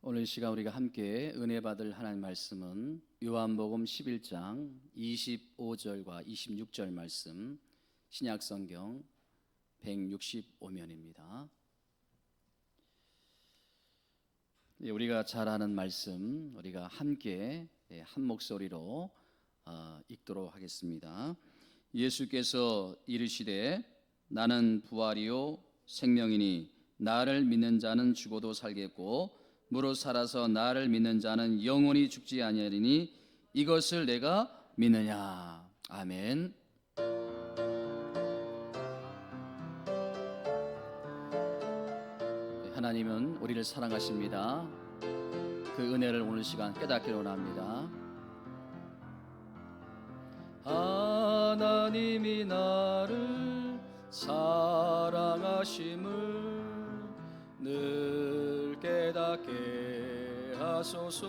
오늘 이 시간 우리가 함께 은혜 받을 하나님 말씀은 요한복음 11장 25절과 26절 말씀, 신약성경 165면입니다. 우리가 잘 아는 말씀, 우리가 함께 한 목소리로 읽도록 하겠습니다. 예수께서 이르시되 나는 부활이요 생명이니 나를 믿는 자는 죽어도 살겠고 무릇 살아서 나를 믿는 자는 영원히 죽지 아니하리니 이것을 내가 믿느냐. 아멘. 하나님은 우리를 사랑하십니다. 그 은혜를 오늘 시간 깨닫기 원합니다. 하나님이 나를 사랑하심을 늘 깨닫게 하소서.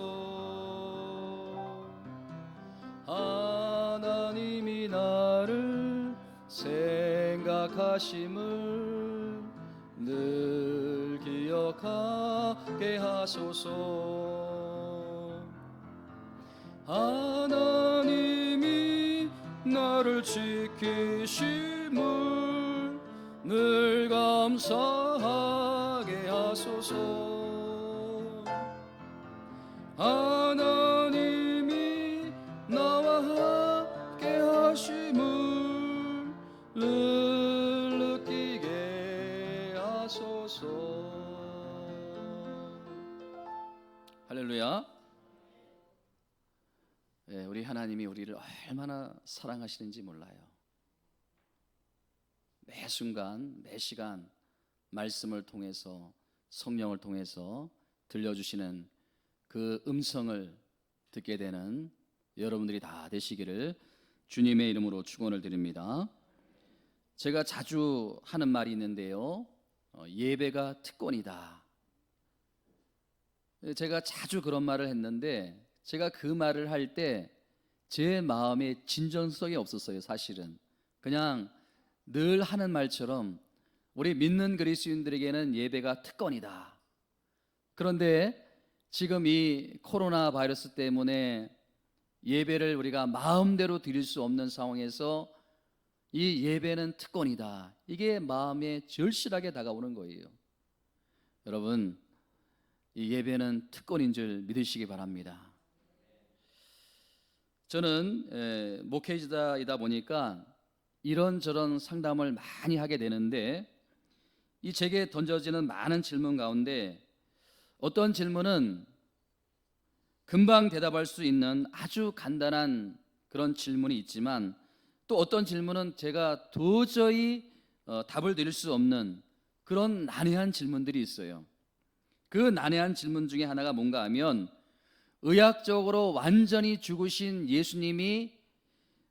하나님이 나를 생각하심을 늘 기억하게 하소서. 하나님이 나를 지키심을 늘 감사하게 하소서. 하나님이 나와 함께 하심을 늘 느끼게 하소서. 할렐루야. 우리 하나님이 우리를 얼마나 사랑하시는지 몰라요. 매 순간 매 시간 말씀을 통해서, 성령을 통해서 들려주시는 그 음성을 듣게 되는 여러분들이 다 되시기를 주님의 이름으로 축원을 드립니다. 제가 자주 하는 말이 있는데요, 예배가 특권이다. 제가 자주 그런 말을 했는데, 제가 그 말을 할 때 제 마음에 진정성이 없었어요. 사실은 그냥 늘 하는 말처럼 우리 믿는 그리스도인들에게는 예배가 특권이다. 그런데 지금 이 코로나 바이러스 때문에 예배를 우리가 마음대로 드릴 수 없는 상황에서 이 예배는 특권이다, 이게 마음에 절실하게 다가오는 거예요. 여러분, 이 예배는 특권인 줄 믿으시기 바랍니다. 저는 목회자이다 보니까 이런저런 상담을 많이 하게 되는데, 이 제게 던져지는 많은 질문 가운데 어떤 질문은 금방 대답할 수 있는 아주 간단한 그런 질문이 있지만, 또 어떤 질문은 제가 도저히 답을 드릴 수 없는 그런 난해한 질문들이 있어요. 그 난해한 질문 중에 하나가 뭔가 하면, 의학적으로 완전히 죽으신 예수님이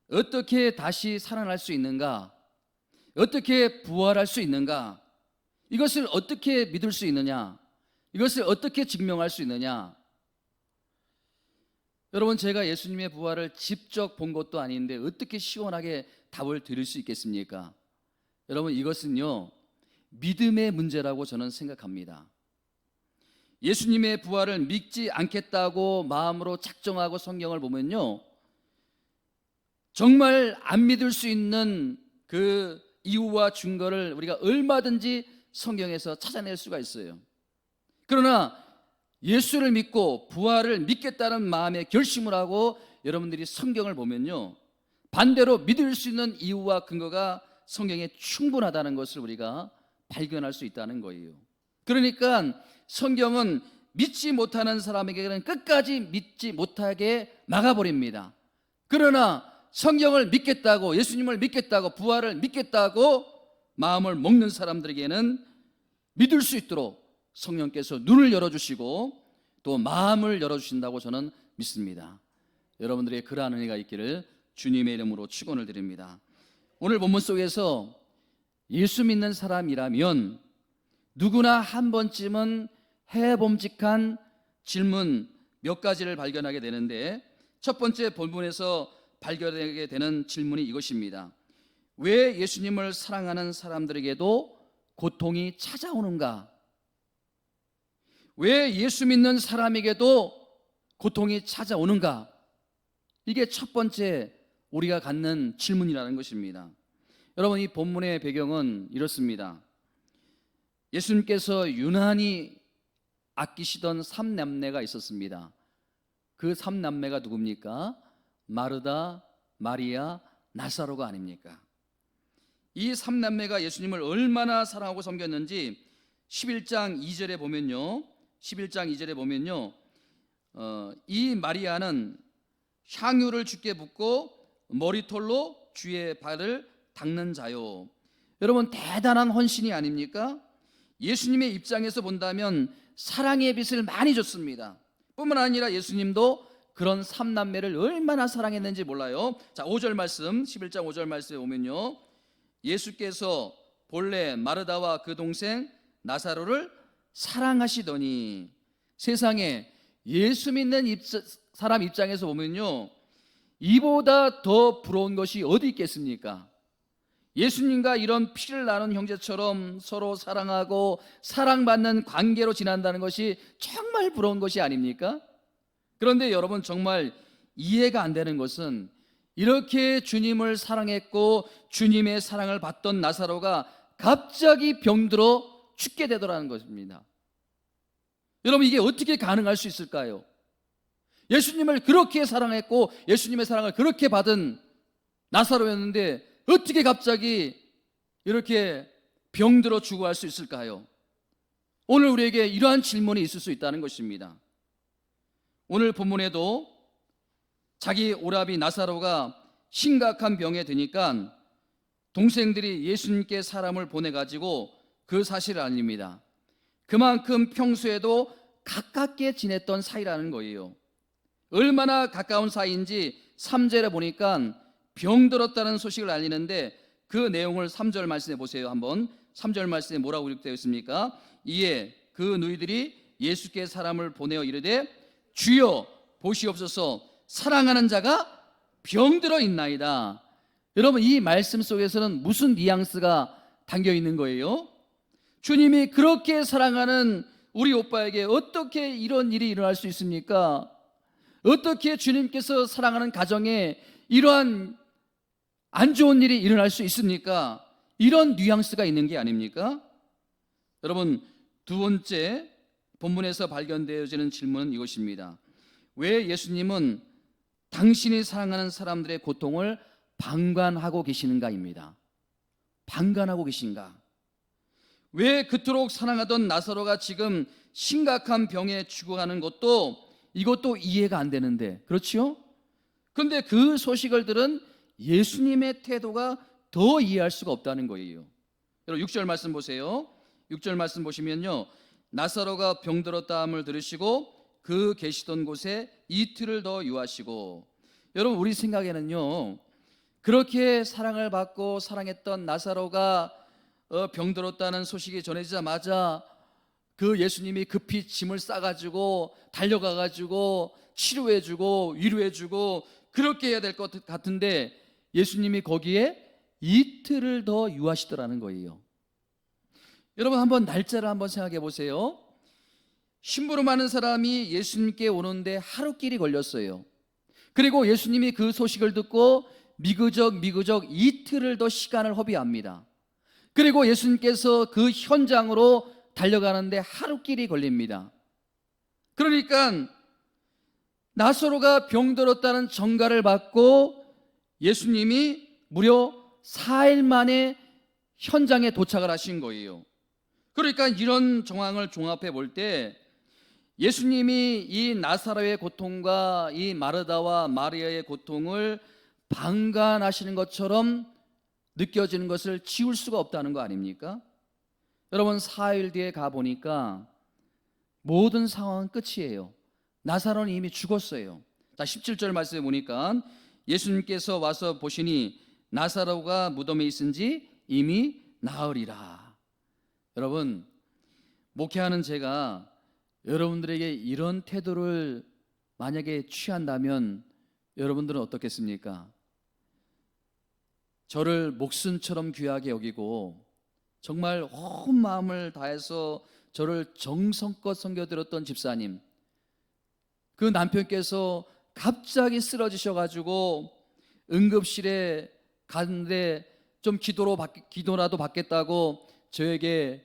어떻게 다시 살아날 수 있는가? 어떻게 부활할 수 있는가? 이것을 어떻게 믿을 수 있느냐? 이것을 어떻게 증명할 수 있느냐? 여러분, 제가 예수님의 부활을 직접 본 것도 아닌데 어떻게 시원하게 답을 드릴 수 있겠습니까? 여러분, 이것은요, 믿음의 문제라고 저는 생각합니다. 예수님의 부활을 믿지 않겠다고 마음으로 작정하고 성경을 보면요, 정말 안 믿을 수 있는 그 이유와 증거를 우리가 얼마든지 성경에서 찾아낼 수가 있어요. 그러나 예수를 믿고 부활을 믿겠다는 마음의 결심을 하고 여러분들이 성경을 보면요, 반대로 믿을 수 있는 이유와 근거가 성경에 충분하다는 것을 우리가 발견할 수 있다는 거예요. 그러니까 성경은 믿지 못하는 사람에게는 끝까지 믿지 못하게 막아버립니다. 그러나 성경을 믿겠다고, 예수님을 믿겠다고, 부활을 믿겠다고 마음을 먹는 사람들에게는 믿을 수 있도록 성령께서 눈을 열어주시고 또 마음을 열어주신다고 저는 믿습니다. 여러분들의 그러한 은혜가 있기를 주님의 이름으로 축원을 드립니다. 오늘 본문 속에서 예수 믿는 사람이라면 누구나 한 번쯤은 해봄직한 질문 몇 가지를 발견하게 되는데, 첫 번째 본문에서 발견하게 되는 질문이 이것입니다. 왜 예수님을 사랑하는 사람들에게도 고통이 찾아오는가? 왜 예수 믿는 사람에게도 고통이 찾아오는가? 이게 첫 번째 우리가 갖는 질문이라는 것입니다. 여러분, 이 본문의 배경은 이렇습니다. 예수님께서 유난히 아끼시던 3남매가 있었습니다. 그 3남매가 누굽니까? 마르다, 마리아, 나사로가 아닙니까? 이 3남매가 예수님을 얼마나 사랑하고 섬겼는지 11장 2절에 보면요. 11장 2절에 보면요. 이 마리아는 향유를 주께 붓고 머리털로 주의 발을 닦는 자요. 여러분, 대단한 헌신이 아닙니까? 예수님의 입장에서 본다면 사랑의 빛을 많이 줬습니다. 뿐만 아니라 예수님도 그런 3남매를 얼마나 사랑했는지 몰라요. 자, 5절 말씀, 11장 5절 말씀에 보면요. 예수께서 본래 마르다와 그 동생 나사로를 사랑하시더니, 세상에 예수 믿는 사람 입장에서 보면요, 이보다 더 부러운 것이 어디 있겠습니까? 예수님과 이런 피를 나눈 형제처럼 서로 사랑하고 사랑받는 관계로 지난다는 것이 정말 부러운 것이 아닙니까? 그런데 여러분, 정말 이해가 안 되는 것은 이렇게 주님을 사랑했고 주님의 사랑을 받던 나사로가 갑자기 병들어 죽게 되더라는 것입니다. 여러분, 이게 어떻게 가능할 수 있을까요? 예수님을 그렇게 사랑했고 예수님의 사랑을 그렇게 받은 나사로였는데 어떻게 갑자기 이렇게 병들어 죽어갈 수 있을까요? 오늘 우리에게 이러한 질문이 있을 수 있다는 것입니다. 오늘 본문에도 자기 오라비 나사로가 심각한 병에 드니까 동생들이 예수님께 사람을 보내가지고 그 사실을 알립니다. 그만큼 평소에도 가깝게 지냈던 사이라는 거예요. 얼마나 가까운 사이인지 3절에 보니까 병들었다는 소식을 알리는데 그 내용을 3절 말씀해 보세요. 한번 3절 말씀에 뭐라고 기록되어 있습니까? 이에 그 누이들이 예수께 사람을 보내어 이르되 주여 보시옵소서, 사랑하는 자가 병들어 있나이다. 여러분, 이 말씀 속에서는 무슨 뉘앙스가 담겨 있는 거예요? 주님이 그렇게 사랑하는 우리 오빠에게 어떻게 이런 일이 일어날 수 있습니까? 어떻게 주님께서 사랑하는 가정에 이러한 안 좋은 일이 일어날 수 있습니까? 이런 뉘앙스가 있는 게 아닙니까? 여러분, 두 번째 본문에서 발견되어지는 질문은 이것입니다. 왜 예수님은 당신이 사랑하는 사람들의 고통을 방관하고 계시는가입니다. 방관하고 계신가? 왜 그토록 사랑하던 나사로가 지금 심각한 병에 죽어가는 것도 이것도 이해가 안 되는데, 그렇죠? 그런데 그 소식을 들은 예수님의 태도가 더 이해할 수가 없다는 거예요. 여러분, 6절 말씀 보세요. 6절 말씀 보시면요, 나사로가 병들었다함을 들으시고 그 계시던 곳에 이틀을 더 유하시고. 여러분, 우리 생각에는요, 그렇게 사랑을 받고 사랑했던 나사로가 병들었다는 소식이 전해지자마자 그 예수님이 급히 짐을 싸가지고 달려가가지고 치료해주고 위로해주고 그렇게 해야 될 것 같은데 예수님이 거기에 이틀을 더 유하시더라는 거예요. 여러분, 한번 날짜를 한번 생각해 보세요. 심부름 많은 사람이 예수님께 오는데 하루길이 걸렸어요. 그리고 예수님이 그 소식을 듣고 미그적 이틀을 더 시간을 허비합니다. 그리고 예수님께서 그 현장으로 달려가는데 하루길이 걸립니다. 그러니까 나사로가 병들었다는 전가를 받고 예수님이 무려 4일 만에 현장에 도착을 하신 거예요. 그러니까 이런 정황을 종합해 볼 때 예수님이 이 나사로의 고통과 이 마르다와 마리아의 고통을 방관하시는 것처럼 느껴지는 것을 지울 수가 없다는 거 아닙니까? 여러분, 4일 뒤에 가보니까 모든 상황은 끝이에요. 나사로는 이미 죽었어요. 자, 17절 말씀에 보니까 예수님께서 와서 보시니 나사로가 무덤에 있은지 이미 나으리라. 여러분, 목회하는 제가 여러분들에게 이런 태도를 만약에 취한다면 여러분들은 어떻겠습니까? 저를 목숨처럼 귀하게 여기고 정말 온 마음을 다해서 저를 정성껏 섬겨드렸던 집사님, 그 남편께서 갑자기 쓰러지셔가지고 응급실에 갔는데 좀 기도라도 받겠다고 저에게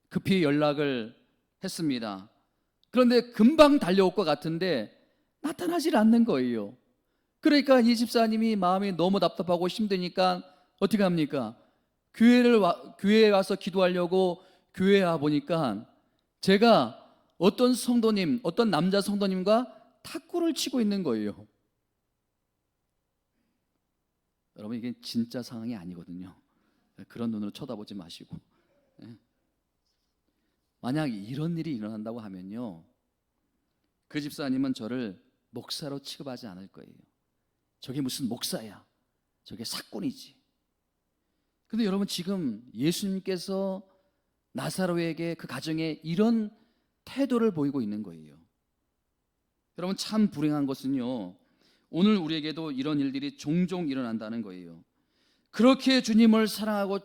급히 연락을 했습니다. 그런데 금방 달려올 것 같은데 나타나질 않는 거예요. 그러니까 이 집사님이 마음이 너무 답답하고 힘드니까 어떻게 합니까? 교회에 와서 기도하려고 교회에 와 보니까 제가 어떤 남자 성도님과 탁구를 치고 있는 거예요. 여러분, 이게 진짜 상황이 아니거든요. 그런 눈으로 쳐다보지 마시고. 만약 이런 일이 일어난다고 하면요, 그 집사님은 저를 목사로 취급하지 않을 거예요. 저게 무슨 목사야, 저게 사꾼이지. 근데 여러분, 지금 예수님께서 나사로에게 그 가정에 이런 태도를 보이고 있는 거예요. 여러분, 참 불행한 것은요, 오늘 우리에게도 이런 일들이 종종 일어난다는 거예요. 그렇게 주님을 사랑하고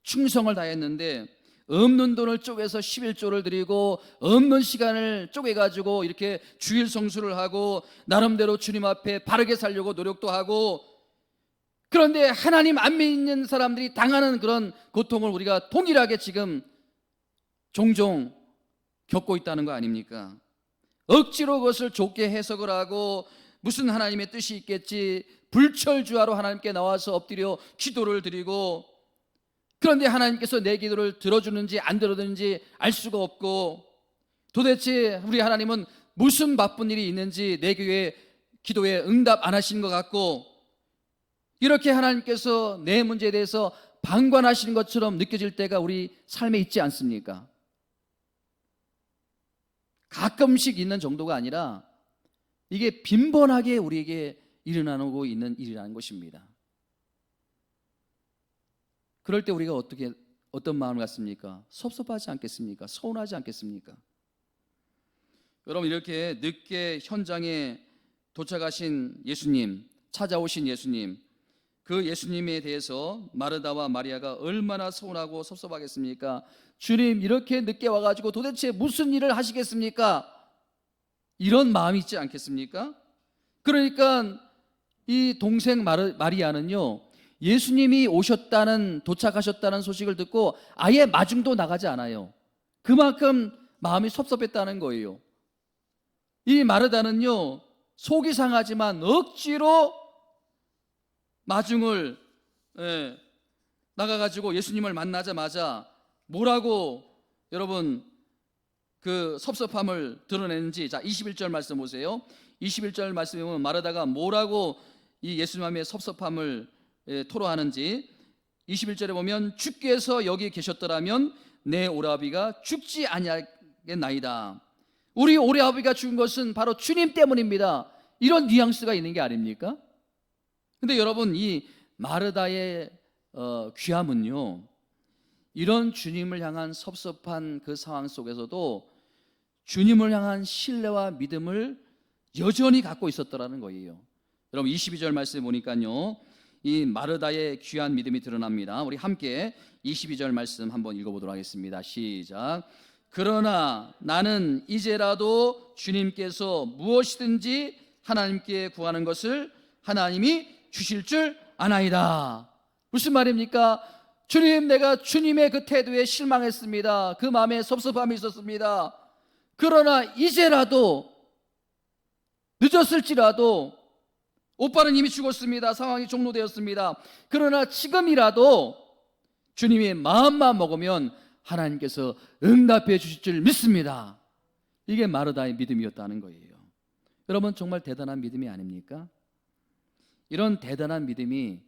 충성을 다했는데 없는 돈을 쪼개서 11조를 드리고 없는 시간을 쪼개가지고 이렇게 주일 성수를 하고 나름대로 주님 앞에 바르게 살려고 노력도 하고, 그런데 하나님 안 믿는 사람들이 당하는 그런 고통을 우리가 동일하게 지금 종종 겪고 있다는 거 아닙니까? 억지로 그것을 좋게 해석을 하고 무슨 하나님의 뜻이 있겠지, 불철주야로 하나님께 나와서 엎드려 기도를 드리고, 그런데 하나님께서 내 기도를 들어주는지 안 들어주는지 알 수가 없고, 도대체 우리 하나님은 무슨 바쁜 일이 있는지 내 기도에 응답 안 하시는 것 같고, 이렇게 하나님께서 내 문제에 대해서 방관하시는 것처럼 느껴질 때가 우리 삶에 있지 않습니까? 가끔씩 있는 정도가 아니라 이게 빈번하게 우리에게 일어나고 있는 일이라는 것입니다. 그럴 때 우리가 어떤 마음을 갖습니까? 섭섭하지 않겠습니까? 서운하지 않겠습니까? 여러분, 이렇게 늦게 현장에 도착하신 예수님, 찾아오신 예수님, 그 예수님에 대해서 마르다와 마리아가 얼마나 서운하고 섭섭하겠습니까? 주님, 이렇게 늦게 와가지고 도대체 무슨 일을 하시겠습니까? 이런 마음이 있지 않겠습니까? 그러니까 이 동생 마리아는요, 예수님이 도착하셨다는 소식을 듣고 아예 마중도 나가지 않아요. 그만큼 마음이 섭섭했다는 거예요. 이 마르다는요, 속이 상하지만 억지로 마중을 나가가지고 예수님을 만나자마자 뭐라고 여러분 그 섭섭함을 드러내는지, 자 21절 말씀 보세요. 21절 말씀에 보면 마르다가 뭐라고 이 예수님의 섭섭함을 토로하는지 21절에 보면, 주께서 여기 계셨더라면 내 오라비가 죽지 아니하겠나이다. 우리 오라비가 죽은 것은 바로 주님 때문입니다. 이런 뉘앙스가 있는 게 아닙니까? 근데 여러분, 이 마르다의 귀함은요, 이런 주님을 향한 섭섭한 그 상황 속에서도 주님을 향한 신뢰와 믿음을 여전히 갖고 있었더라는 거예요. 여러분, 22절 말씀에 보니까요, 이 마르다의 귀한 믿음이 드러납니다. 우리 함께 22절 말씀 한번 읽어보도록 하겠습니다. 시작. 그러나 나는 이제라도 주님께서 무엇이든지 하나님께 구하는 것을 하나님이 주실 줄 아나이다. 무슨 말입니까? 주님, 내가 주님의 그 태도에 실망했습니다. 그 마음에 섭섭함이 있었습니다. 그러나 이제라도, 늦었을지라도, 오빠는 이미 죽었습니다. 상황이 종료되었습니다. 그러나 지금이라도 주님의 마음만 먹으면 하나님께서 응답해 주실 줄 믿습니다. 이게 마르다의 믿음이었다는 거예요. 여러분, 정말 대단한 믿음이 아닙니까? 이런 대단한 믿음이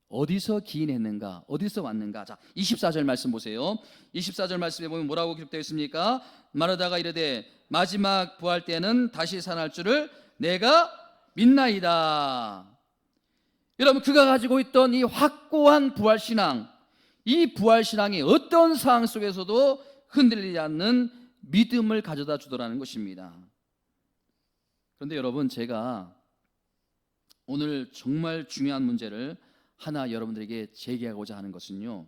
어디서 기인했는가, 어디서 왔는가? 자, 24절 말씀 보세요. 24절 말씀에 보면 뭐라고 기록되어 있습니까? 마르다가 이르되 마지막 부활 때는 다시 살아날 줄을 내가 믿나이다. 여러분, 그가 가지고 있던 이 확고한 부활신앙, 이 부활신앙이 어떤 상황 속에서도 흔들리지 않는 믿음을 가져다 주더라는 것입니다. 그런데 여러분, 제가 오늘 정말 중요한 문제를 하나 여러분들에게 제기하고자 하는 것은요,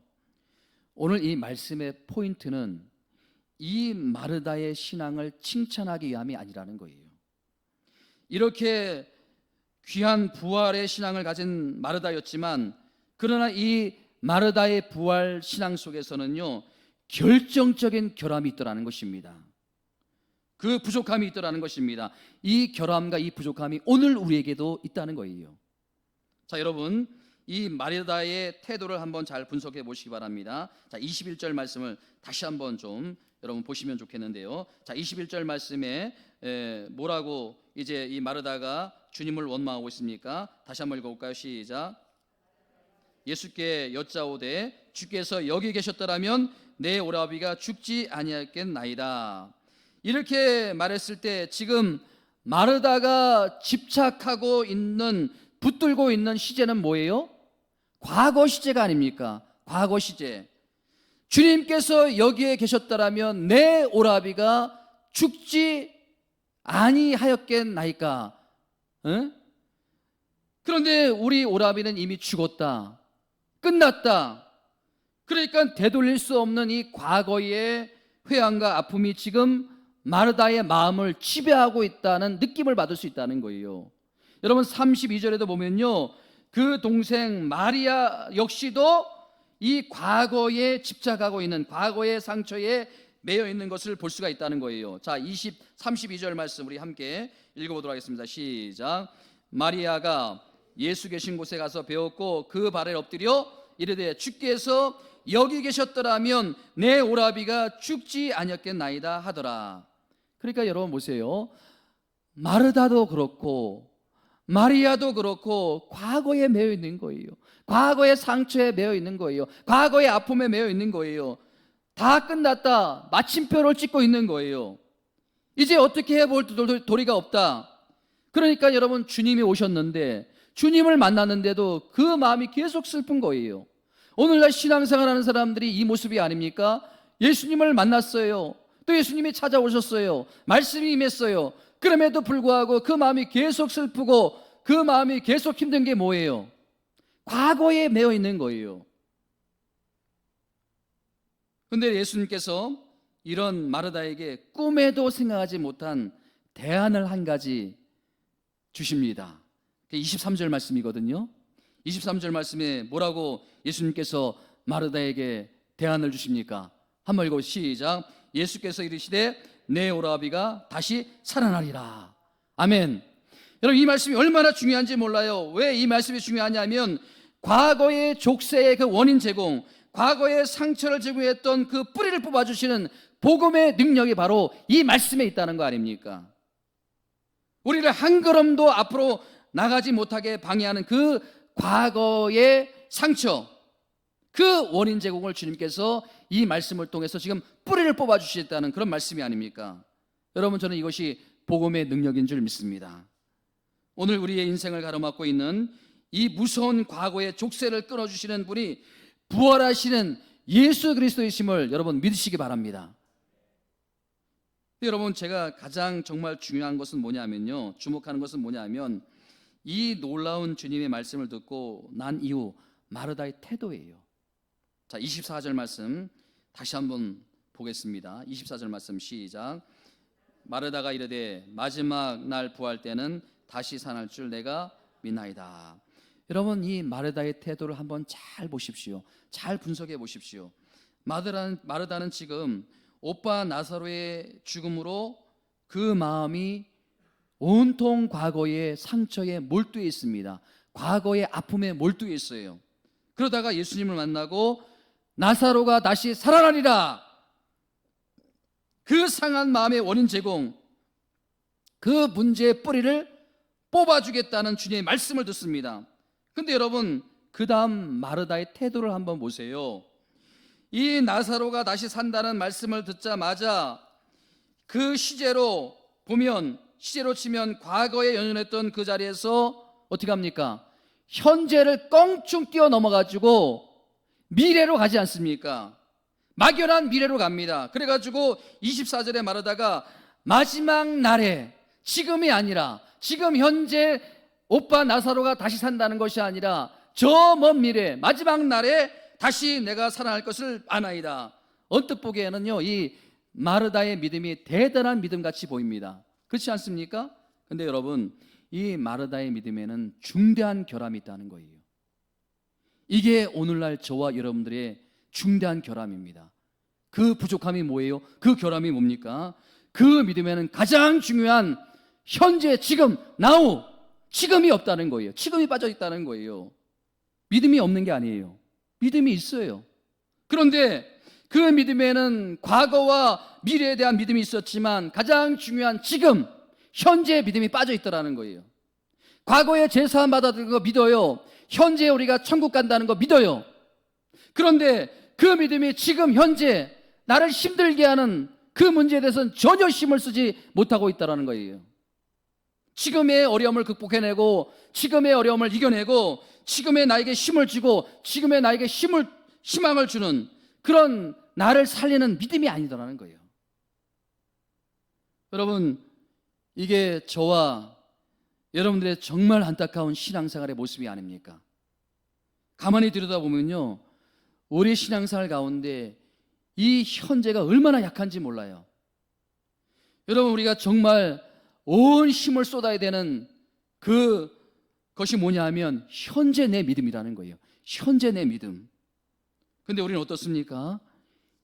오늘 이 말씀의 포인트는 이 마르다의 신앙을 칭찬하기 위함이 아니라는 거예요. 이렇게 귀한 부활의 신앙을 가진 마르다였지만, 그러나 이 마르다의 부활 신앙 속에서는요, 결정적인 결함이 있더라는 것입니다. 그 부족함이 있더라는 것입니다. 이 결함과 이 부족함이 오늘 우리에게도 있다는 거예요. 자, 여러분, 이 마르다의 태도를 한번 잘 분석해 보시기 바랍니다. 자, 21절 말씀을 다시 한번 좀 여러분 보시면 좋겠는데요. 자, 21절 말씀에 뭐라고 이제 이 마르다가 주님을 원망하고 있습니까? 다시 한번 읽어볼까요? 시작. 예수께 여짜오되 주께서 여기 계셨더라면 내 오라비가 죽지 아니하겠나이다. 이렇게 말했을 때 지금 마르다가 집착하고 있는, 붙들고 있는 시제는 뭐예요? 과거 시제가 아닙니까? 과거 시제. 주님께서 여기에 계셨더라면 내 오라비가 죽지 아니하였겠나이까? 응? 그런데 우리 오라비는 이미 죽었다, 끝났다. 그러니까 되돌릴 수 없는 이 과거의 회한과 아픔이 지금 마르다의 마음을 지배하고 있다는 느낌을 받을 수 있다는 거예요. 여러분, 32절에도 보면요, 그 동생 마리아 역시도 이 과거에 집착하고 있는, 과거의 상처에 매여 있는 것을 볼 수가 있다는 거예요. 자, 32절 말씀 우리 함께 읽어보도록 하겠습니다. 시작. 마리아가 예수 계신 곳에 가서 배웠고 그 발에 엎드려 이르되 주께서 여기 계셨더라면 내 오라비가 죽지 아니었겠나이다 하더라. 그러니까 여러분 보세요, 마르다도 그렇고 마리아도 그렇고 과거에 매여 있는 거예요. 과거의 상처에 매여 있는 거예요. 과거의 아픔에 매여 있는 거예요. 다 끝났다, 마침표를 찍고 있는 거예요. 이제 어떻게 해볼 도리가 없다. 그러니까 여러분, 주님이 오셨는데, 주님을 만났는데도 그 마음이 계속 슬픈 거예요. 오늘날 신앙생활하는 사람들이 이 모습이 아닙니까? 예수님을 만났어요. 또 예수님이 찾아오셨어요. 말씀이 임했어요. 그럼에도 불구하고 그 마음이 계속 슬프고 그 마음이 계속 힘든 게 뭐예요? 과거에 매여 있는 거예요. 그런데 예수님께서 이런 마르다에게 꿈에도 생각하지 못한 대안을 한 가지 주십니다. 23절 말씀이거든요. 23절 말씀에 뭐라고 예수님께서 마르다에게 대안을 주십니까? 한번 읽어 시작. 예수께서 이르시되 내 오라비가 다시 살아나리라. 아멘. 여러분, 이 말씀이 얼마나 중요한지 몰라요. 왜 이 말씀이 중요하냐면 과거의 족쇄의 그 원인 제공, 과거의 상처를 제공했던 그 뿌리를 뽑아주시는 복음의 능력이 바로 이 말씀에 있다는 거 아닙니까? 우리를 한 걸음도 앞으로 나가지 못하게 방해하는 그 과거의 상처, 그 원인 제공을 주님께서 이 말씀을 통해서 지금 뿌리를 뽑아주시겠다는 그런 말씀이 아닙니까? 여러분, 저는 이것이 복음의 능력인 줄 믿습니다. 오늘 우리의 인생을 가로막고 있는 이 무서운 과거의 족쇄를 끊어주시는 분이 부활하시는 예수 그리스도이심을 여러분 믿으시기 바랍니다. 여러분, 제가 가장 정말 중요한 것은 뭐냐면요, 주목하는 것은 뭐냐면 이 놀라운 주님의 말씀을 듣고 난 이후 마르다의 태도예요. 자, 24절 말씀 다시 한번 보겠습니다. 24절 말씀 시작. 마르다가 이르되 마지막 날 부활 때는 다시 살아날 줄 내가 믿나이다. 여러분, 이 마르다의 태도를 한번 잘 보십시오. 잘 분석해 보십시오. 마르다는 지금 오빠 나사로의 죽음으로 그 마음이 온통 과거의 상처에 몰두해 있습니다. 과거의 아픔에 몰두해 있어요. 그러다가 예수님을 만나고 나사로가 다시 살아나리라, 그 상한 마음의 원인 제공, 그 문제의 뿌리를 뽑아주겠다는 주님의 말씀을 듣습니다. 근데 여러분, 그 다음 마르다의 태도를 한번 보세요. 이 나사로가 다시 산다는 말씀을 듣자마자 그 시제로 보면, 시제로 치면 과거에 연연했던 그 자리에서 어떻게 합니까? 현재를 껑충 뛰어넘어가지고 미래로 가지 않습니까? 막연한 미래로 갑니다. 그래가지고 24절에 말하다가 마지막 날에, 지금이 아니라 지금 현재 오빠 나사로가 다시 산다는 것이 아니라 저 먼 미래 마지막 날에 다시 내가 살아날 것을 아나이다. 언뜻 보기에는요, 이 마르다의 믿음이 대단한 믿음같이 보입니다. 그렇지 않습니까? 근데 여러분, 이 마르다의 믿음에는 중대한 결함이 있다는 거예요. 이게 오늘날 저와 여러분들의 중대한 결함입니다. 그 부족함이 뭐예요? 그 결함이 뭡니까? 그 믿음에는 가장 중요한 현재, 지금, now, 지금이 없다는 거예요. 지금이 빠져 있다는 거예요. 믿음이 없는 게 아니에요. 믿음이 있어요. 그런데 그 믿음에는 과거와 미래에 대한 믿음이 있었지만 가장 중요한 지금, 현재의 믿음이 빠져 있더라는 거예요. 과거에 제사함 받았던 거 믿어요. 현재 우리가 천국 간다는 거 믿어요. 그런데 그 믿음이 지금 현재 나를 힘들게 하는 그 문제에 대해서는 전혀 힘을 쓰지 못하고 있다는 거예요. 지금의 어려움을 극복해내고 지금의 어려움을 이겨내고 지금의 나에게 힘을 주고 지금의 나에게 희망을 주는 그런 나를 살리는 믿음이 아니더라는 거예요. 여러분, 이게 저와 여러분들의 정말 안타까운 신앙생활의 모습이 아닙니까? 가만히 들여다보면요, 우리 신앙생활 가운데 이 현재가 얼마나 약한지 몰라요. 여러분, 우리가 정말 온 힘을 쏟아야 되는 그것이 뭐냐 하면 현재 내 믿음이라는 거예요. 현재 내 믿음. 근데 우리는 어떻습니까?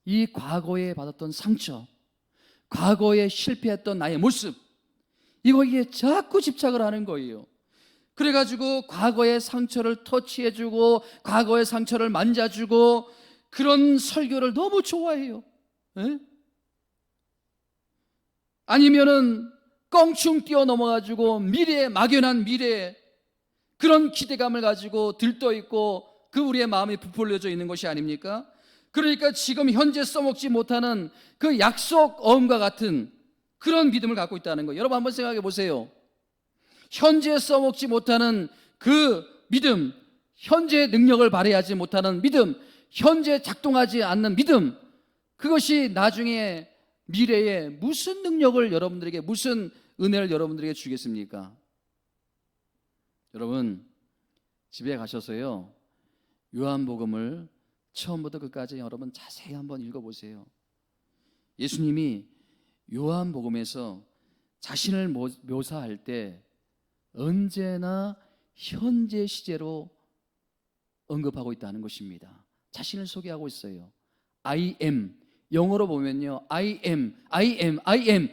이 과거에 받았던 상처, 과거에 실패했던 나의 모습, 이거에 자꾸 집착을 하는 거예요. 그래가지고 과거의 상처를 터치해주고 과거의 상처를 만져주고 그런 설교를 너무 좋아해요. 에? 아니면은 껑충 뛰어넘어가지고 미래에, 막연한 미래에 그런 기대감을 가지고 들떠있고 그 우리의 마음이 부풀려져 있는 것이 아닙니까? 그러니까 지금 현재 써먹지 못하는 그 약속 어음과 같은 그런 믿음을 갖고 있다는 거예요. 여러분 한번 생각해 보세요. 현재 써먹지 못하는 그 믿음, 현재 능력을 발휘하지 못하는 믿음, 현재 작동하지 않는 믿음, 그것이 나중에 미래에 무슨 능력을 여러분들에게, 무슨 은혜를 여러분들에게 주겠습니까? 여러분, 집에 가셔서요, 요한복음을 처음부터 끝까지 여러분 자세히 한번 읽어보세요. 예수님이 요한복음에서 자신을 묘사할 때 언제나 현재 시제로 언급하고 있다는 것입니다. 자신을 소개하고 있어요. I am, 영어로 보면요, I am, I am, I am.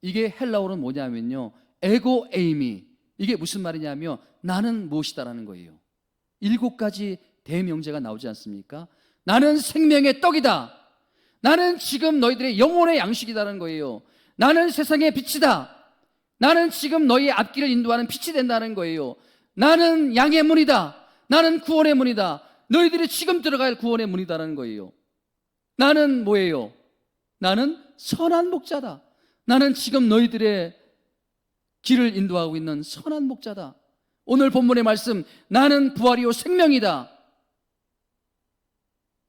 이게 헬라어로는 뭐냐면요, 에고 에이미. 이게 무슨 말이냐면 나는 무엇이다라는 거예요. 7가지 대명제가 나오지 않습니까? 나는 생명의 떡이다. 나는 지금 너희들의 영혼의 양식이다라는 거예요. 나는 세상의 빛이다. 나는 지금 너희의 앞길을 인도하는 빛이 된다는 거예요. 나는 양의 문이다. 나는 구원의 문이다. 너희들이 지금 들어갈 구원의 문이다라는 거예요. 나는 뭐예요? 나는 선한 목자다. 나는 지금 너희들의 길을 인도하고 있는 선한 목자다. 오늘 본문의 말씀, 나는 부활이요 생명이다.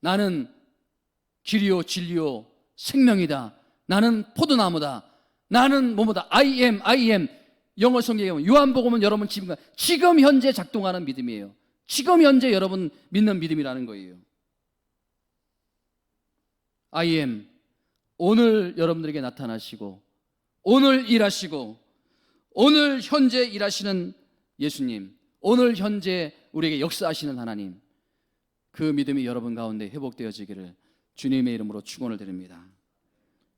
나는 길이요 진리요 생명이다. 나는 포도나무다. 나는 뭐뭐다. I am, I am. 영어 성경에 보면 요한복음은 여러분 지금 현재 작동하는 믿음이에요. 지금 현재 여러분 믿는 믿음이라는 거예요. I am, 오늘 여러분들에게 나타나시고 오늘 일하시고 오늘 현재 일하시는 예수님, 오늘 현재 우리에게 역사하시는 하나님, 그 믿음이 여러분 가운데 회복되어지기를 주님의 이름으로 축원을 드립니다.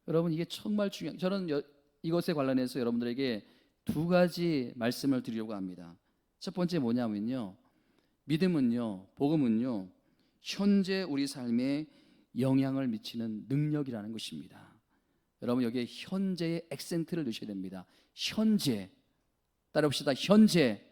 여러분, 이게 정말 중요해요. 저는 이것에 관련해서 여러분들에게 2가지 말씀을 드리려고 합니다. 첫 번째 뭐냐면요, 믿음은요, 복음은요, 현재 우리 삶에 영향을 미치는 능력이라는 것입니다. 여러분, 여기에 현재의 액센트를 넣으셔야 됩니다. 현재. 따라봅시다. 현재.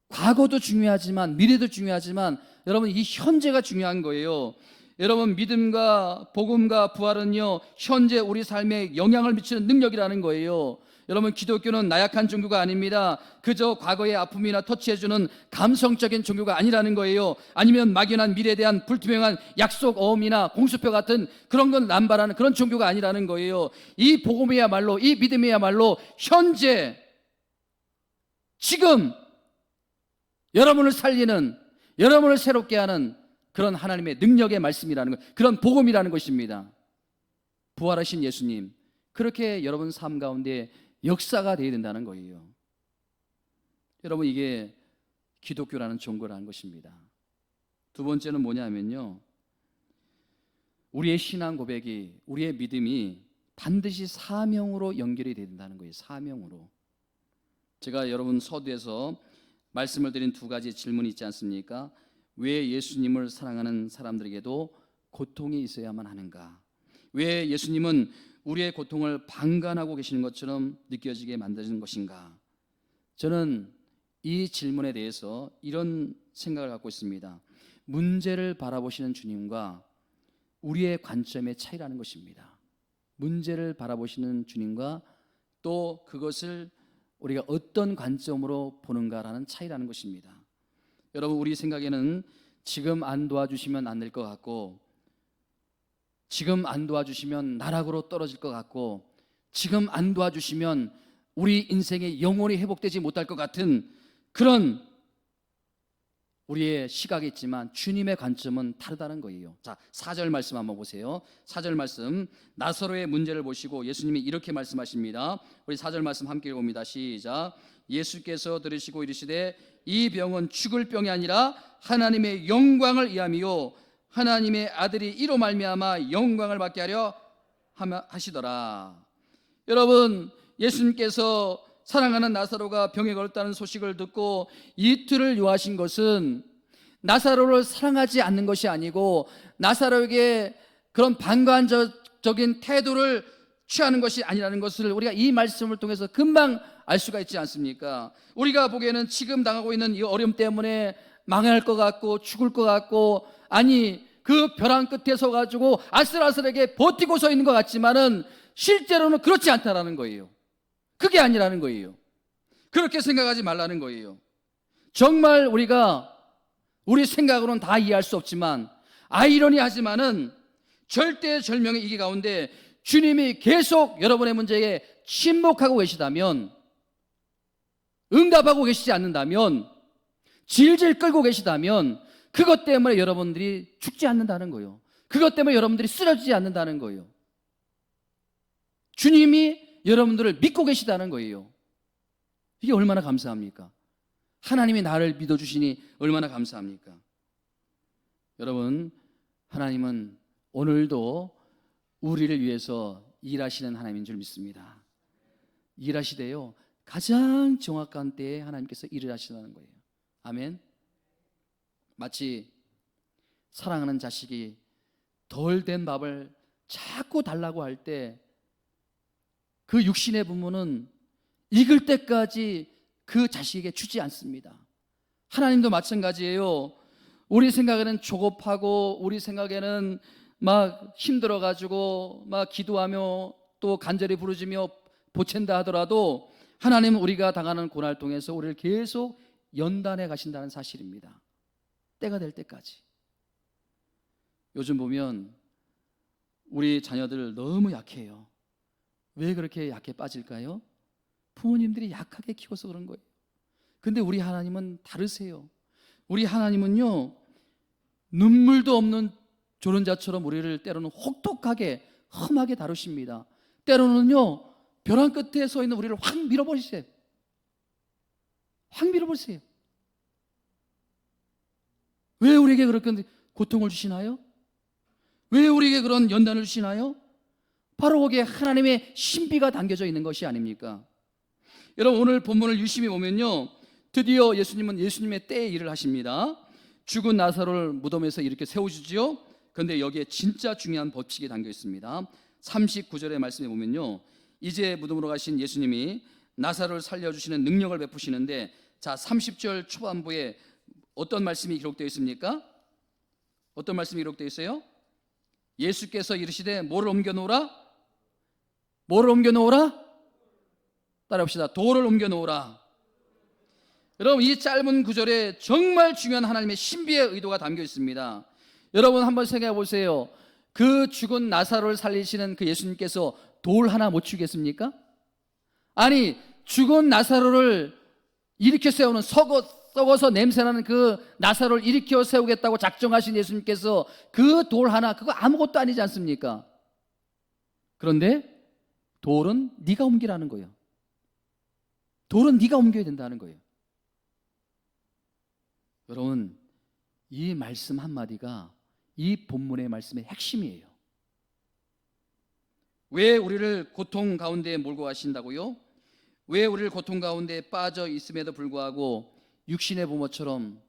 과거도 중요하지만 미래도 중요하지만 여러분, 이 현재가 중요한 거예요. 여러분, 믿음과 복음과 부활은요, 현재 우리 삶에 영향을 미치는 능력이라는 거예요. 여러분, 기독교는 나약한 종교가 아닙니다. 그저 과거의 아픔이나 터치해주는 감성적인 종교가 아니라는 거예요. 아니면 막연한 미래에 대한 불투명한 약속 어음이나 공수표 같은 그런 건 남발하는 그런 종교가 아니라는 거예요. 이 복음이야말로, 이 믿음이야말로 현재, 지금 여러분을 살리는, 여러분을 새롭게 하는 그런 하나님의 능력의 말씀이라는 것, 그런 복음이라는 것입니다. 부활하신 예수님, 그렇게 여러분 삶 가운데 역사가 되어야 된다는 거예요. 여러분, 이게 기독교라는 종교라는 것입니다. 두 번째는 뭐냐면요, 우리의 신앙 고백이, 우리의 믿음이 반드시 사명으로 연결이 되어야 된다는 거예요. 사명으로. 제가 여러분 서두에서 말씀을 드린 두 가지 질문이 있지 않습니까? 왜 예수님을 사랑하는 사람들에게도 고통이 있어야만 하는가? 왜 예수님은 우리의 고통을 방관하고 계시는 것처럼 느껴지게 만드는 것인가? 저는 이 질문에 대해서 이런 생각을 갖고 있습니다. 문제를 바라보시는 주님과 우리의 관점의 차이라는 것입니다. 문제를 바라보시는 주님과 또 그것을 우리가 어떤 관점으로 보는가라는 차이라는 것입니다. 여러분, 우리 생각에는 지금 안 도와주시면 안 될 것 같고, 지금 안 도와주시면 나락으로 떨어질 것 같고, 지금 안 도와주시면 우리 인생의 영혼이 회복되지 못할 것 같은 그런 우리의 시각이 있지만 주님의 관점은 다르다는 거예요. 자, 4절 말씀 한번 보세요. 4절 말씀, 나사로의 문제를 보시고 예수님이 이렇게 말씀하십니다. 우리 4절 말씀 함께 읽어봅니다. 시작. 예수께서 들으시고 이르시되 이 병은 죽을 병이 아니라 하나님의 영광을 위함이요 하나님의 아들이 이로 말미암아 영광을 받게 하려 하시더라. 여러분, 예수님께서 사랑하는 나사로가 병에 걸렸다는 소식을 듣고 이틀을 요하신 것은 나사로를 사랑하지 않는 것이 아니고 나사로에게 그런 방관적인 태도를 취하는 것이 아니라는 것을 우리가 이 말씀을 통해서 금방 알 수가 있지 않습니까? 우리가 보기에는 지금 당하고 있는 이 어려움 때문에 망할 것 같고 죽을 것 같고, 아니 그 벼랑 끝에 서 가지고 아슬아슬하게 버티고 서 있는 것 같지만은 실제로는 그렇지 않다라는 거예요. 그게 아니라는 거예요. 그렇게 생각하지 말라는 거예요. 정말 우리가 우리 생각으로는 다 이해할 수 없지만 아이러니하지만은 절대절명의 이기 가운데 주님이 계속 여러분의 문제에 침묵하고 계시다면, 응답하고 계시지 않는다면, 질질 끌고 계시다면 그것 때문에 여러분들이 죽지 않는다는 거예요. 그것 때문에 여러분들이 쓰러지지 않는다는 거예요. 주님이 여러분들을 믿고 계시다는 거예요. 이게 얼마나 감사합니까? 하나님이 나를 믿어주시니 얼마나 감사합니까? 여러분, 하나님은 오늘도 우리를 위해서 일하시는 하나님인 줄 믿습니다. 일하시되요 가장 정확한 때에 하나님께서 일을 하시는 거예요. 아멘. 마치 사랑하는 자식이 덜 된 밥을 자꾸 달라고 할 때 그 육신의 부모는 익을 때까지 그 자식에게 주지 않습니다. 하나님도 마찬가지예요. 우리 생각에는 조급하고 우리 생각에는 막 힘들어가지고 막 기도하며 또 간절히 부르짖며 보챈다 하더라도 하나님은 우리가 당하는 고난을 통해서 우리를 계속 연단해 가신다는 사실입니다. 때가 될 때까지. 요즘 보면 우리 자녀들 너무 약해요. 왜 그렇게 약해 빠질까요? 부모님들이 약하게 키워서 그런 거예요. 근데 우리 하나님은 다르세요. 우리 하나님은요, 눈물도 없는 조련자처럼 우리를 때로는 혹독하게 험하게 다루십니다. 때로는요, 벼랑 끝에 서 있는 우리를 확 밀어버리세요. 확 밀어버리세요. 왜 우리에게 그렇게 고통을 주시나요? 왜 우리에게 그런 연단을 주시나요? 바로 거기에 하나님의 신비가 담겨져 있는 것이 아닙니까? 여러분, 오늘 본문을 유심히 보면요, 드디어 예수님은 예수님의 때에 일을 하십니다. 죽은 나사로를 무덤에서 이렇게 세우시지요. 그런데 여기에 진짜 중요한 법칙이 담겨 있습니다. 39절의 말씀에 보면요, 이제 무덤으로 가신 예수님이 나사로를 살려주시는 능력을 베푸시는데, 자, 30절 초반부에 어떤 말씀이 기록되어 있습니까? 어떤 말씀이 기록되어 있어요? 예수께서 이르시되 뭐를 옮겨놓으라? 뭐를 옮겨놓으라? 따라합시다. 돌을 옮겨놓으라. 여러분, 이 짧은 구절에 정말 중요한 하나님의 신비의 의도가 담겨 있습니다. 여러분, 한번 생각해 보세요. 그 죽은 나사로를 살리시는 그 예수님께서 돌 하나 못 주겠습니까? 아니, 죽은 나사로를 일으켜 세우는 썩어서 냄새나는 그 나사로를 일으켜 세우겠다고 작정하신 예수님께서 그 돌 하나, 그거 아무것도 아니지 않습니까? 그런데 돌은 네가 옮기라는 거예요. 돌은 네가 옮겨야 된다는 거예요. 여러분, 이 말씀 한마디가 이 본문의 말씀의 핵심이에요. 왜 우리를 고통 가운데 몰고 가신다고요? 왜 우리를 고통 가운데 빠져 있음에도 불구하고 육신의 부모처럼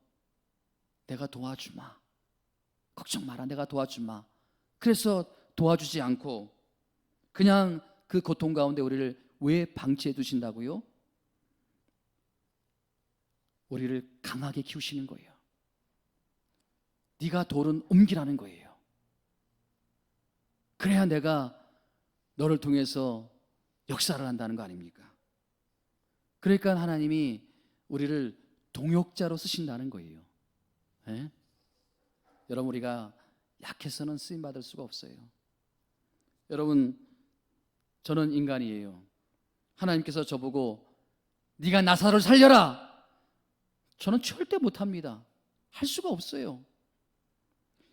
내가 도와주마, 걱정 마라, 내가 도와주마, 그래서 도와주지 않고 그냥 그 고통 가운데 우리를 왜 방치해 두신다고요? 우리를 강하게 키우시는 거예요. 네가 돌은 옮기라는 거예요. 그래야 내가 너를 통해서 역사를 한다는 거 아닙니까? 그러니까 하나님이 우리를 동역자로 쓰신다는 거예요. 네? 여러분, 우리가 약해서는 쓰임받을 수가 없어요. 여러분, 저는 인간이에요. 하나님께서 저보고 네가 나사로를 살려라, 저는 절대 못합니다. 할 수가 없어요.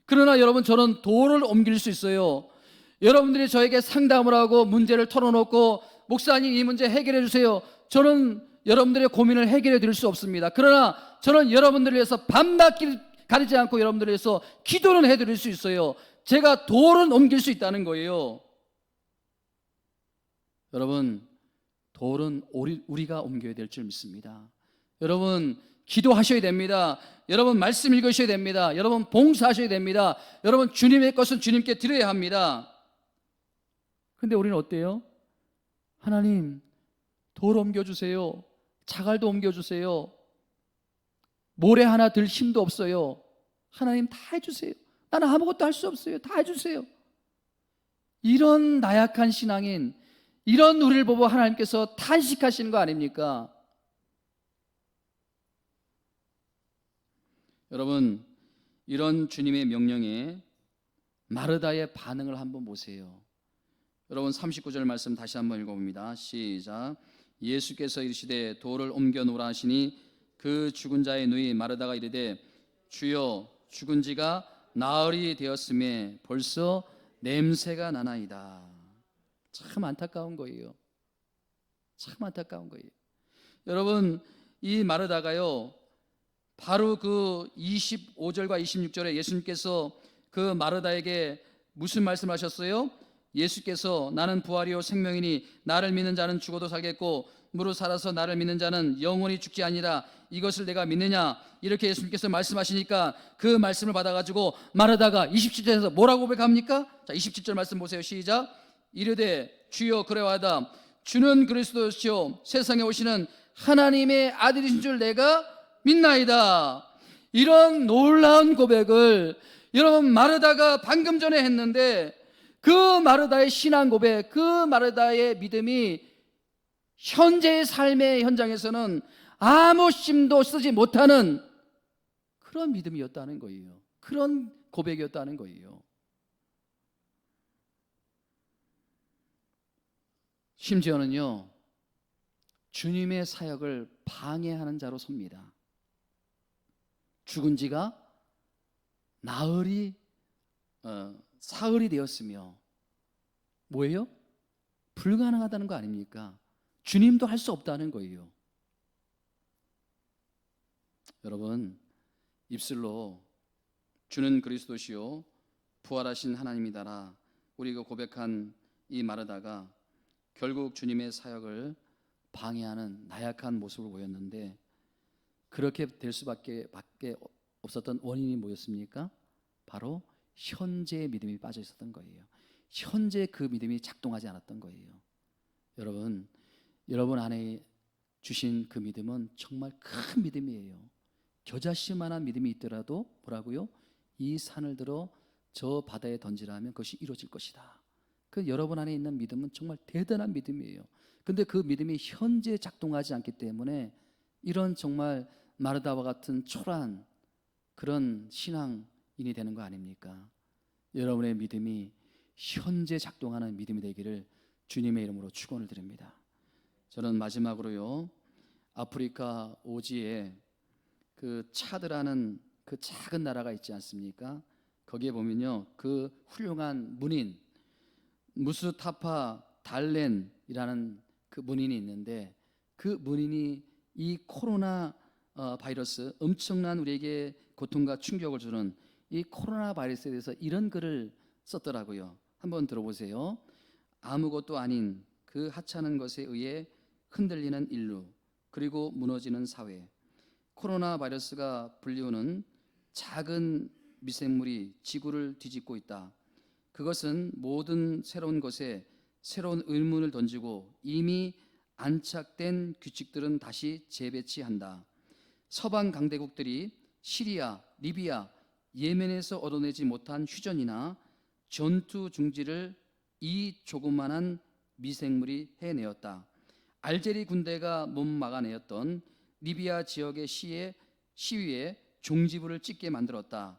그러나 여러분, 저는 돌을 옮길 수 있어요. 여러분들이 저에게 상담을 하고 문제를 털어놓고 목사님 이 문제 해결해 주세요, 저는 여러분들의 고민을 해결해 드릴 수 없습니다. 그러나 저는 여러분들을 위해서 밤낮 가리지 않고 여러분들을 위해서 기도는 해드릴 수 있어요. 제가 돌은 옮길 수 있다는 거예요. 여러분, 돌은 우리가 옮겨야 될 줄 믿습니다. 여러분, 기도하셔야 됩니다. 여러분, 말씀 읽으셔야 됩니다. 여러분, 봉사하셔야 됩니다. 여러분, 주님의 것은 주님께 드려야 합니다. 근데 우리는 어때요? 하나님, 돌 옮겨주세요, 자갈도 옮겨주세요, 모래 하나 들 힘도 없어요, 하나님 다 해주세요, 나는 아무것도 할 수 없어요, 다 해주세요. 이런 나약한 신앙인, 이런 우리를 보고 하나님께서 탄식하시는 거 아닙니까? 여러분, 이런 주님의 명령에 마르다의 반응을 한번 보세요. 여러분, 39절 말씀 다시 한번 읽어봅니다. 시작. 예수께서 이르시되 돌을 옮겨 놓으라 하시니 그 죽은 자의 누이 마르다가 이르되 주여, 죽은 지가 나흘이 되었음에 벌써 냄새가 나나이다. 참 안타까운 거예요. 참 안타까운 거예요. 여러분, 이 마르다가요, 바로 그 25절과 26절에 예수님께서 그 마르다에게 무슨 말씀을 하셨어요? 예수께서 나는 부활이요 생명이니 나를 믿는 자는 죽어도 살겠고 무릇 살아서 나를 믿는 자는 영원히 죽지 아니라, 이것을 내가 믿느냐, 이렇게 예수님께서 말씀하시니까 그 말씀을 받아가지고 마르다가 27절에서 뭐라고 고백합니까? 자, 27절 말씀 보세요. 시작. 이르되 주여 그래와다, 주는 그리스도시요 세상에 오시는 하나님의 아들이신 줄 내가 믿나이다. 이런 놀라운 고백을 여러분, 마르다가 방금 전에 했는데 그 마르다의 신앙 고백, 그 마르다의 믿음이 현재의 삶의 현장에서는 아무 힘도 쓰지 못하는 그런 믿음이었다는 거예요. 그런 고백이었다는 거예요. 심지어는요, 주님의 사역을 방해하는 자로 섭니다. 죽은 지가 사흘이 되었으며 뭐예요? 불가능하다는 거 아닙니까? 주님도 할 수 없다는 거예요. 여러분, 입술로 주는 그리스도시요 부활하신 하나님이다라 우리가 고백한 이 마르다가 결국 주님의 사역을 방해하는 나약한 모습을 보였는데, 그렇게 될 수밖에 없었던 원인이 뭐였습니까? 바로 현재의 믿음이 빠져 있었던 거예요. 현재 그 믿음이 작동하지 않았던 거예요. 여러분 안에 주신 그 믿음은 정말 큰 믿음이에요. 겨자씨만한 믿음이 있더라도 뭐라고요? 이 산을 들어 저 바다에 던지라면 그것이 이루어질 것이다. 그 여러분 안에 있는 믿음은 정말 대단한 믿음이에요. 근데 그 믿음이 현재 작동하지 않기 때문에 이런 정말 마르다와 같은 초라한 그런 신앙인이 되는 거 아닙니까? 여러분의 믿음이 현재 작동하는 믿음이 되기를 주님의 이름으로 축원을 드립니다. 저는 마지막으로요, 아프리카 오지에 그 차드라는 그 작은 나라가 있지 않습니까? 거기에 보면요, 그 훌륭한 문인, 무스타파 달렌이라는 그 문인이 있는데, 그 문인이 이 코로나 바이러스, 엄청난 우리에게 고통과 충격을 주는 이 코로나 바이러스에 대해서 이런 글을 썼더라고요. 한번 들어보세요. 아무것도 아닌 그 하찮은 것에 의해 흔들리는 인류, 그리고 무너지는 사회. 코로나 바이러스가 불리우는 작은 미생물이 지구를 뒤집고 있다. 그것은 모든 새로운 것에 새로운 의문을 던지고 이미 안착된 규칙들은 다시 재배치한다. 서방 강대국들이 시리아, 리비아, 예멘에서 얻어내지 못한 휴전이나 전투 중지를 이 조그만한 미생물이 해내었다. 알제리 군대가 못 막아내었던 리비아 지역의 시위에 종지부를 찍게 만들었다.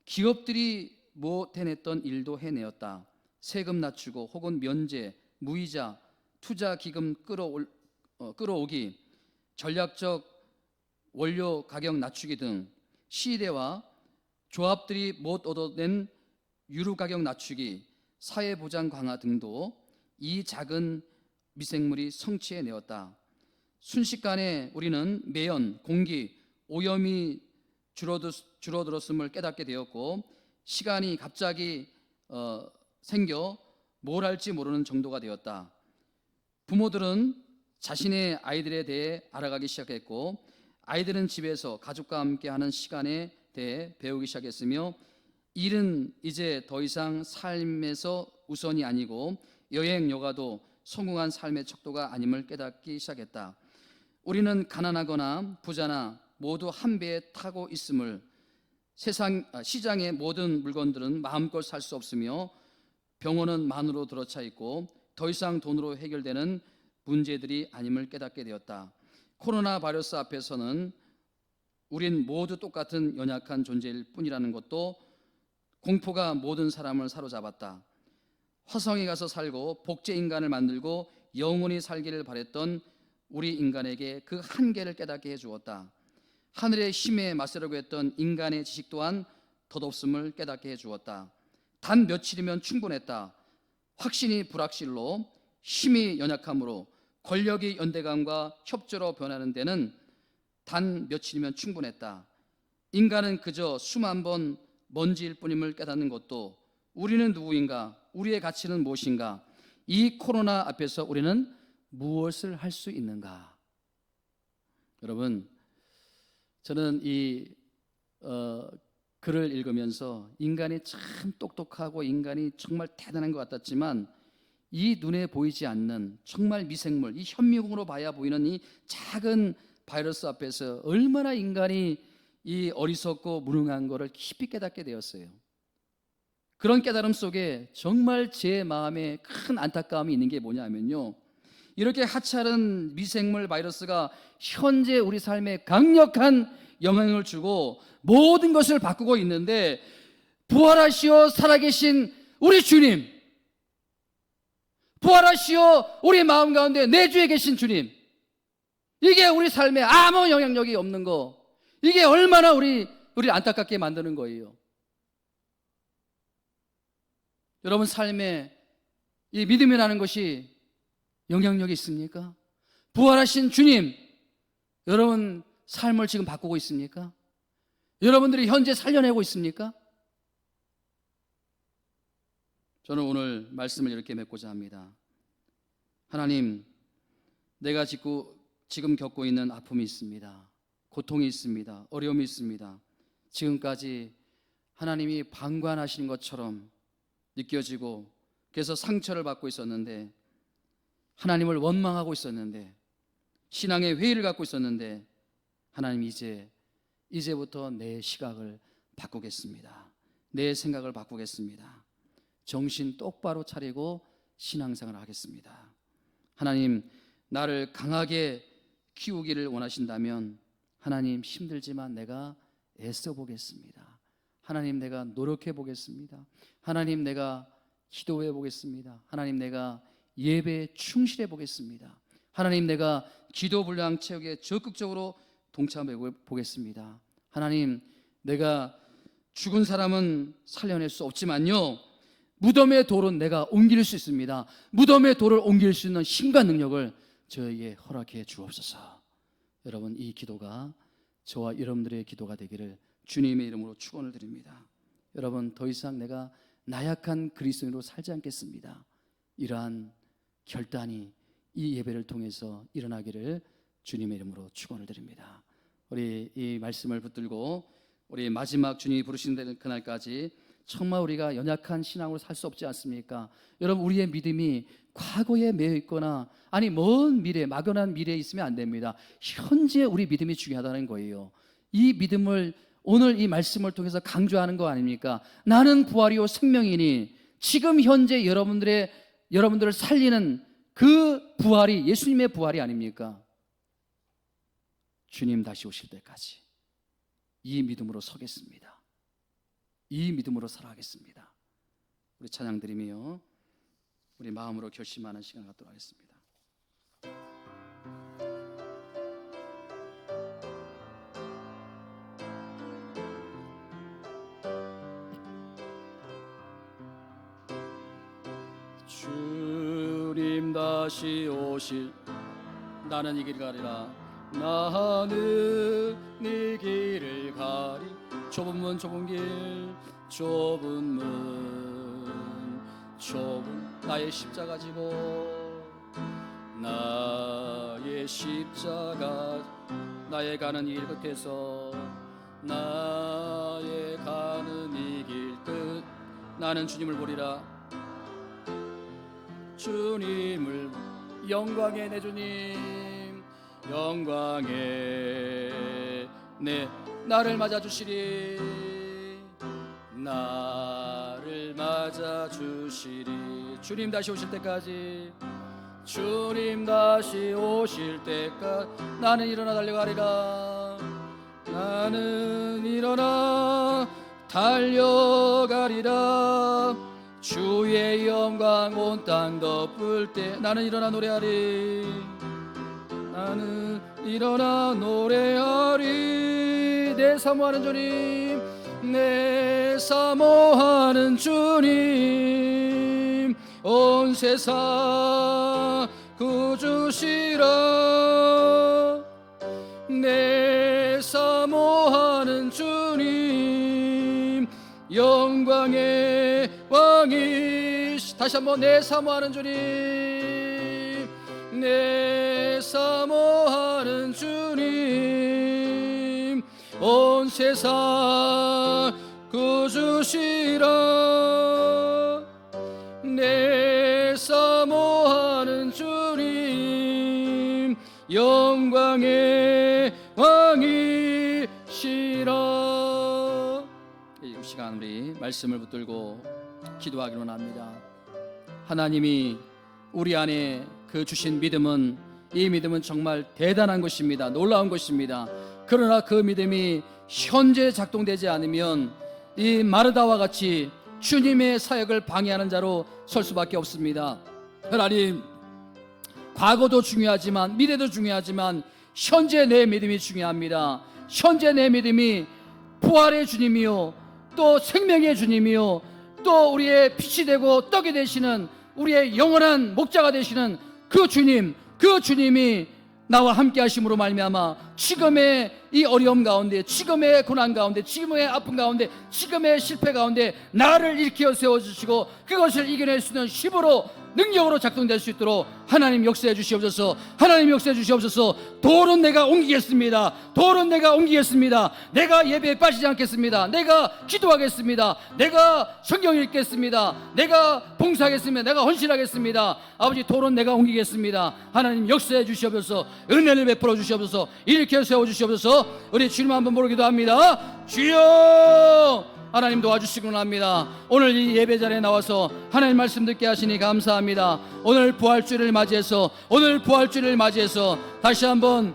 기업들이 못 해냈던 일도 해내었다. 세금 낮추고 혹은 면제, 무이자, 투자 기금 끌어오기, 전략적 원료 가격 낮추기 등 시대와 조합들이 못 얻어낸 유류 가격 낮추기, 사회보장 강화 등도 이 작은 미생물이 성취해내었다. 순식간에 우리는 매연, 공기, 오염이 줄어들었음을 깨닫게 되었고, 시간이 갑자기 생겨 뭘 할지 모르는 정도가 되었다. 부모들은 자신의 아이들에 대해 알아가기 시작했고, 아이들은 집에서 가족과 함께하는 시간에 대해 배우기 시작했으며, 일은 이제 더 이상 삶에서 우선이 아니고 여행, 여가도 성공한 삶의 척도가 아님을 깨닫기 시작했다. 우리는 가난하거나 부자나 모두 한 배에 타고 있음을, 시장의 모든 물건들은 마음껏 살 수 없으며 병원은 만으로 들어차 있고 더 이상 돈으로 해결되는 문제들이 아님을 깨닫게 되었다. 코로나 바이러스 앞에서는 우린 모두 똑같은 연약한 존재일 뿐이라는 것도 공포가 모든 사람을 사로잡았다. 화성에 가서 살고 복제 인간을 만들고 영원히 살기를 바랬던 우리 인간에게 그 한계를 깨닫게 해주었다. 하늘의 힘에 맞서려고 했던 인간의 지식 또한 덧없음을 깨닫게 해주었다. 단 며칠이면 충분했다. 확신이 불확실로, 힘이 연약함으로, 권력이 연대감과 협조로 변하는 데는 단 며칠이면 충분했다. 인간은 그저 수만 번 먼지일 뿐임을 깨닫는 것도, 우리는 누구인가, 우리의 가치는 무엇인가, 이 코로나 앞에서 우리는 무엇을 할 수 있는가. 여러분, 저는 이 글을 읽으면서 인간이 참 똑똑하고 인간이 정말 대단한 것 같았지만, 이 눈에 보이지 않는 정말 미생물, 이 현미경으로 봐야 보이는 이 작은 바이러스 앞에서 얼마나 인간이 이 어리석고 무능한 것을 깊이 깨닫게 되었어요. 그런 깨달음 속에 정말 제 마음에 큰 안타까움이 있는 게 뭐냐면요, 이렇게 하찮은 미생물 바이러스가 현재 우리 삶에 강력한 영향을 주고 모든 것을 바꾸고 있는데, 부활하시어 살아계신 우리 주님, 부활하시어 우리 마음 가운데 내주에 계신 주님, 이게 우리 삶에 아무 영향력이 없는 거, 이게 얼마나 우리를 안타깝게 만드는 거예요. 여러분 삶에 이 믿음이라는 것이 영향력이 있습니까? 부활하신 주님, 여러분 삶을 지금 바꾸고 있습니까? 여러분들이 현재 살려내고 있습니까? 저는 오늘 말씀을 이렇게 맺고자 합니다. 하나님, 내가 지금 겪고 있는 아픔이 있습니다. 고통이 있습니다. 어려움이 있습니다. 지금까지 하나님이 방관하신 것처럼 느껴지고, 그래서 상처를 받고 있었는데, 하나님을 원망하고 있었는데, 신앙의 회의를 갖고 있었는데, 하나님 이제부터 내 시각을 바꾸겠습니다. 내 생각을 바꾸겠습니다. 정신 똑바로 차리고 신앙생활을 하겠습니다. 하나님, 나를 강하게 키우기를 원하신다면 하나님, 힘들지만 내가 애써 보겠습니다. 하나님, 내가 노력해 보겠습니다. 하나님, 내가 기도해 보겠습니다. 하나님, 내가 예배에 충실해 보겠습니다. 하나님, 내가 기도 분량 체육에 적극적으로 동참해 보겠습니다. 하나님, 내가 죽은 사람은 살려낼 수 없지만요, 무덤의 돌은 내가 옮길 수 있습니다. 무덤의 돌을 옮길 수 있는 힘과 능력을 저에게 허락해 주옵소서. 여러분, 이 기도가 저와 여러분들의 기도가 되기를 주님의 이름으로 축원을 드립니다. 여러분, 더 이상 내가 나약한 그리스도인으로 살지 않겠습니다. 이러한 결단이 이 예배를 통해서 일어나기를 주님의 이름으로 축원을 드립니다. 우리 이 말씀을 붙들고 우리 마지막 주님이 부르시는 그날까지 정말 우리가 연약한 신앙으로 살 수 없지 않습니까? 여러분, 우리의 믿음이 과거에 매여 있거나 아니 먼 미래, 막연한 미래에 있으면 안 됩니다. 현재 우리 믿음이 중요하다는 거예요. 이 믿음을 오늘 이 말씀을 통해서 강조하는 거 아닙니까? 나는 부활이요 생명이니, 지금 현재 여러분들을 살리는 그 부활이 예수님의 부활이 아닙니까? 주님 다시 오실 때까지 이 믿음으로 서겠습니다. 이 믿음으로 살아가겠습니다. 우리 찬양 드리며 우리 마음으로 결심하는 시간 갖도록 하겠습니다. 주님 다시 오실, 나는 이 길 가리라. 나는 이 길을 가리. 좁은 문 좁은 길, 좁은 문 좁은 나의 십자가 지고, 나의 십자가, 나의 가는 이 길 끝에서, 나의 가는 이 길 끝, 나는 주님을 보리라. 주님을, 영광의 내 주님, 영광의 내 나를 맞아주시리, 나를 맞아주시리. 주님 다시 오실 때까지, 주님 다시 오실 때까지 나는 일어나 달려가리라. 나는 일어나 달려가리라. 주의 영광 온 땅 덮을 때 나는 일어나 노래하리. 나는 일어나 노래하리. 내 사모하는 주님, 내 사모하는 주님, 온 세상 구주시라. 내 사모하는 주님, 영광의 왕이시. 다시 한번, 내 사모하는 주님, 내 사모하는 주님, 온 세상 구주시라. 내 사모하는 주님, 영광의 왕이시라. 이 시간 우리 말씀을 붙들고 기도하기로 합니다. 하나님이 우리 안에 그 주신 믿음은, 이 믿음은 정말 대단한 것입니다. 놀라운 것입니다. 그러나 그 믿음이 현재 작동되지 않으면 이 마르다와 같이 주님의 사역을 방해하는 자로 설 수밖에 없습니다. 하나님, 과거도 중요하지만 미래도 중요하지만 현재 내 믿음이 중요합니다. 현재 내 믿음이 부활의 주님이요, 또 생명의 주님이요, 또 우리의 빛이 되고 떡이 되시는 우리의 영원한 목자가 되시는 그 주님, 그 주님이 나와 함께 하심으로 말미암아 지금의 이 어려움 가운데, 지금의 고난 가운데, 지금의 아픔 가운데, 지금의 실패 가운데 나를 일으켜 세워주시고 그것을 이겨낼 수 있는 힘으로, 능력으로 작동될 수 있도록 하나님 역사해 주시옵소서. 하나님 역사해 주시옵소서. 돌은 내가 옮기겠습니다. 돌은 내가 옮기겠습니다. 내가 예배에 빠지지 않겠습니다. 내가 기도하겠습니다. 내가 성경 읽겠습니다. 내가 봉사하겠습니다. 내가 헌신하겠습니다. 아버지, 돌은 내가 옮기겠습니다. 하나님 역사해 주시옵소서. 은혜를 베풀어 주시옵소서. 일으켜 세워 주시옵소서. 우리 주님 한번 부르기도 합니다. 주여, 하나님 도와주시곤 합니다. 오늘 이 예배 자리에 나와서 하나님 말씀 듣게 하시니 감사합니다. 오늘 부활주일을 맞이해서 다시 한번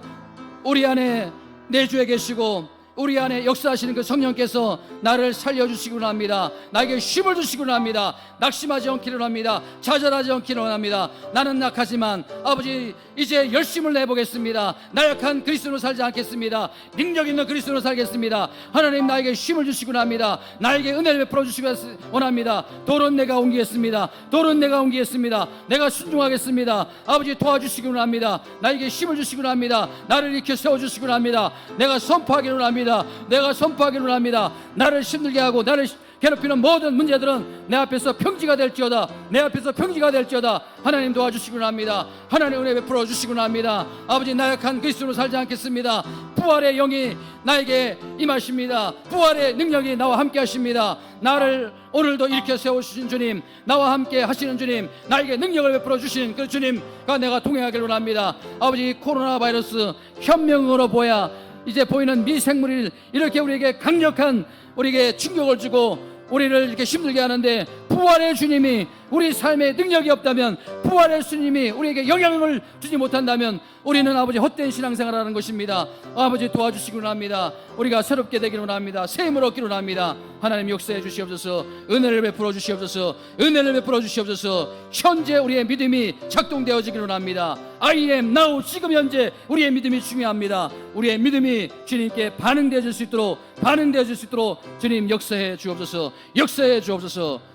우리 안에 내 주에 계시고 우리 안에 역사하시는 그 성령께서 나를 살려주시기 원합니다. 나에게 힘을 주시기 원합니다. 낙심하지 않기를 원합니다. 좌절하지 않기를 원합니다. 나는 약하지만 아버지 이제 열심을 내보겠습니다. 나약한 그리스도로 살지 않겠습니다. 능력 있는 그리스도로 살겠습니다. 하나님 나에게 힘을 주시기 원합니다. 나에게 은혜를 베풀어 주시기 원합니다. 돌은 내가 옮기겠습니다. 돌은 내가 옮기겠습니다. 내가 순종하겠습니다. 아버지 도와주시기 원합니다. 나에게 힘을 주시기 원합니다. 나를 일으켜 세워주시기 원합니다. 내가 선포하기를 원합니다. 내가 선포하기를 원합니다. 나를 힘들게 하고 나를 괴롭히는 모든 문제들은 내 앞에서 평지가 될지어다. 내 앞에서 평지가 될지어다. 하나님 도와주시기 원합니다. 하나님 은혜 베풀어 주시기 원합니다. 아버지 나약한 그리스도로 살지 않겠습니다. 부활의 영이 나에게 임하십니다. 부활의 능력이 나와 함께 하십니다. 나를 오늘도 일으켜 세우신 주님, 나와 함께 하시는 주님, 나에게 능력을 베풀어 주신 그 주님과 내가 동행하기를 원합니다. 아버지 코로나 바이러스 현명으로 보야 이제 보이는 미생물이 이렇게 우리에게 강력한 우리에게 충격을 주고 우리를 이렇게 힘들게 하는데, 부활의 주님이 우리 삶에 능력이 없다면, 부활의 주님이 우리에게 영향을 주지 못한다면 우리는 아버지 헛된 신앙생활을 하는 것입니다. 아버지 도와주시기 원합니다. 우리가 새롭게 되기를 원합니다. 새 힘을 얻기를 원합니다. 하나님 역사해 주시옵소서. 은혜를 베풀어 주시옵소서. 은혜를 베풀어 주시옵소서. 현재 우리의 믿음이 작동되어지기를 원합니다. I am now, 지금 현재 우리의 믿음이 중요합니다. 우리의 믿음이 주님께 반응되어질 수 있도록, 반응되어질 수 있도록 주님 역사해 주옵소서. 역사해 주옵소서.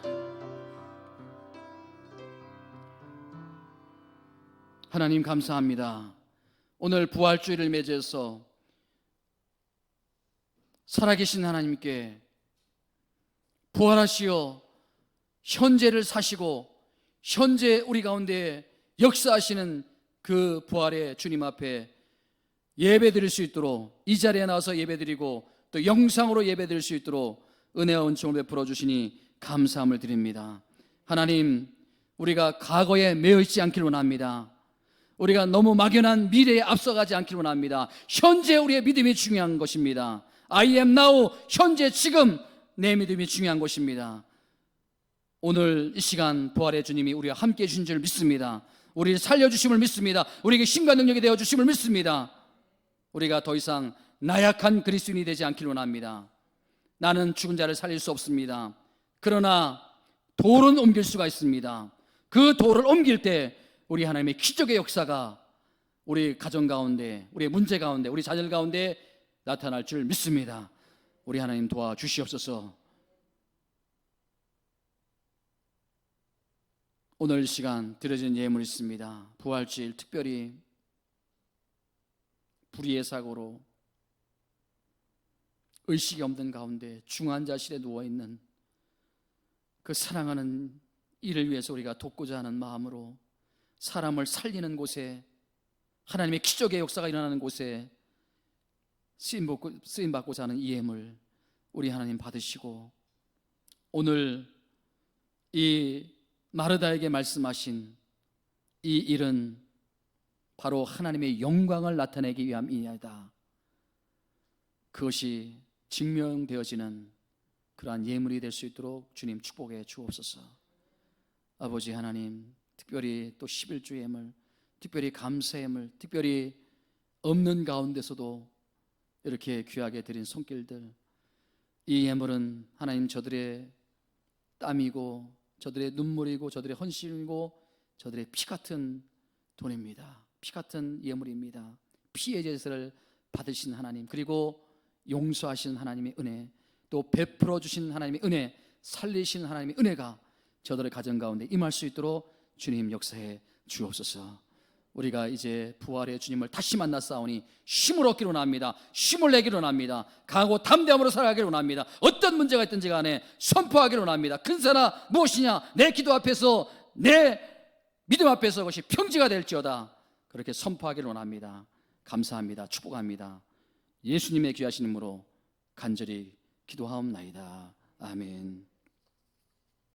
하나님 감사합니다. 오늘 부활주의를 맺어서 살아계신 하나님께 부활하시어 현재를 사시고 현재 우리 가운데 역사하시는 그 부활의 주님 앞에 예배드릴 수 있도록, 이 자리에 나와서 예배드리고 또 영상으로 예배드릴 수 있도록 은혜와 은총을 베풀어 주시니 감사함을 드립니다. 하나님, 우리가 과거에 매여 있지 않기를 원합니다. 우리가 너무 막연한 미래에 앞서가지 않기를 원합니다. 현재 우리의 믿음이 중요한 것입니다. I am now, 현재 지금 내 믿음이 중요한 것입니다. 오늘 이 시간 부활의 주님이 우리와 함께해 주신 줄 믿습니다. 우리를 살려주심을 믿습니다. 우리에게 힘과 능력이 되어 주심을 믿습니다. 우리가 더 이상 나약한 그리스도인이 되지 않기를 원합니다. 나는 죽은 자를 살릴 수 없습니다. 그러나 돌은 옮길 수가 있습니다. 그 돌을 옮길 때 우리 하나님의 기적의 역사가 우리 가정 가운데, 우리의 문제 가운데, 우리 자녀 가운데 나타날 줄 믿습니다. 우리 하나님 도와주시옵소서. 오늘 시간 드려진 예물이 있습니다. 부활주일 특별히 불의의 사고로 의식이 없는 가운데 중환자실에 누워있는 그 사랑하는 이를 위해서 우리가 돕고자 하는 마음으로 사람을 살리는 곳에, 하나님의 기적의 역사가 일어나는 곳에 쓰임받고자 하는 이 예물 우리 하나님 받으시고, 오늘 이 마르다에게 말씀하신 이 일은 바로 하나님의 영광을 나타내기 위함이다. 그것이 증명되어지는 그러한 예물이 될 수 있도록 주님 축복해 주옵소서. 아버지 하나님, 특별히 또 11주 예물, 특별히 감사 예물, 특별히 없는 가운데서도 이렇게 귀하게 드린 손길들, 이 예물은 하나님 저들의 땀이고 저들의 눈물이고 저들의 헌신이고 저들의 피 같은 돈입니다. 피 같은 예물입니다. 피의 제사를 받으신 하나님, 그리고 용서하시는 하나님의 은혜, 또 베풀어 주신 하나님의 은혜, 살리시는 하나님의 은혜가 저들의 가정 가운데 임할 수 있도록 주님 역사해 주옵소서. 우리가 이제 부활의 주님을 다시 만나 싸우니 힘을 얻기로 원합니다. 힘을 내기로 원합니다. 강하고 담대함으로 살아가기로 원합니다. 어떤 문제가 있든지 간에 선포하기로 원합니다. 근사나 무엇이냐, 내 기도 앞에서, 내 믿음 앞에서 그것이 평지가 될지어다, 그렇게 선포하기로 원합니다. 감사합니다. 축복합니다. 예수님의 귀하신 이름으로 간절히 기도하옵나이다. 아멘.